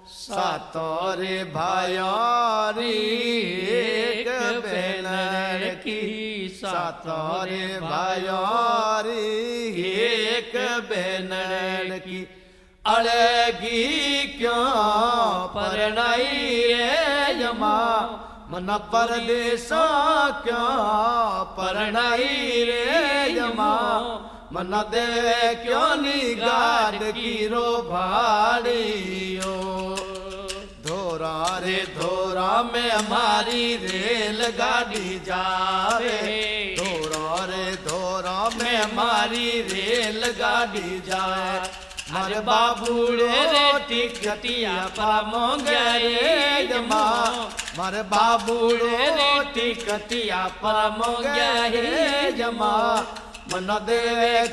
सातो रे भायारी एक बेनर की, सातो रे भायारी एक बेनर की। अड़गी क्यों परनाई रे यमा, मन परदेसा क्यों परनाई रे यमा। मन दे क्यों नी गाड़ की रो भाड़ियो। धोरा रे धोरा में हमारी रेलगाड़ी जावे, धोरा रे धोरा में हमारी रेलगाड़ी जाए। हर बाबूड़े रे टिकटिया पामोगे रे यमा, मर बाबूड़े रे टिकटिया पामोगे रे यमा। मन दे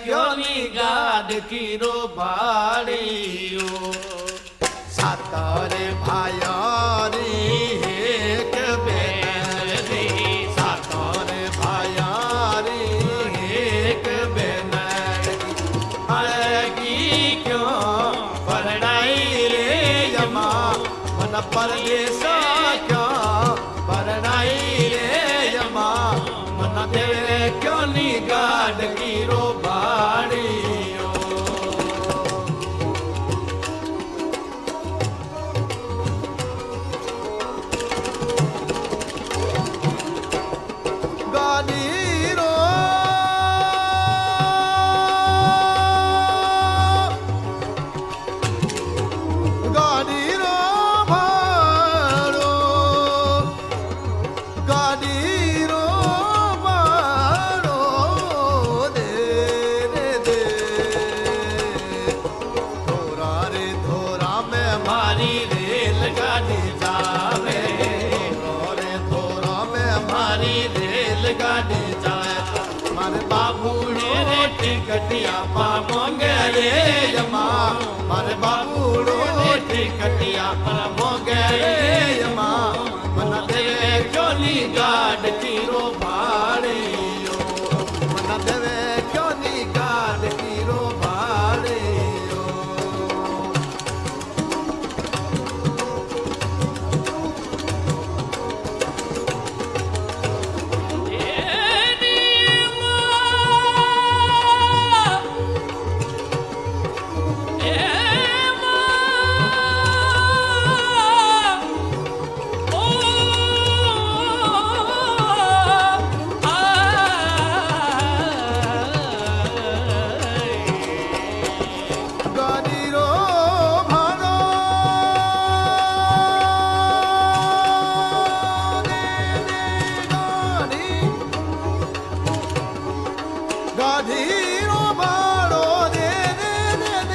क्यों नी गाड़ की रो भाड़ियो। सातारे भायारी एक बेनरी, सातारे भायारी एक बेनरी। अड़गी क्यों परनाई रे यमा, मन परदेसा क्यों परनाई रे यमा। मन दे क्यों नी गाड़ की रो भाड़ियो। गाड़ी रो गाड़ी रो भाड़ो, गाड़ी रो भाड़ो दे रे दे। धोरा रे धोरा में हमारी रेलगाड़ी जावे, धोरा रे धोरा में हमारी रेलगाड़ी जाए। मारे बाबूड़े रे टिकटिया पामोगे रे यमा, मारे बाबूड़ो रे टिकटिया पामोगे रे यमा। मन दे क्यों नी गाड़ की रो भाड़ियो, मन दे क्यों नी गाड़ की रो भाड़ियो। गाड़ी रो भाड़ो दे दे गाड़ी, गाड़ी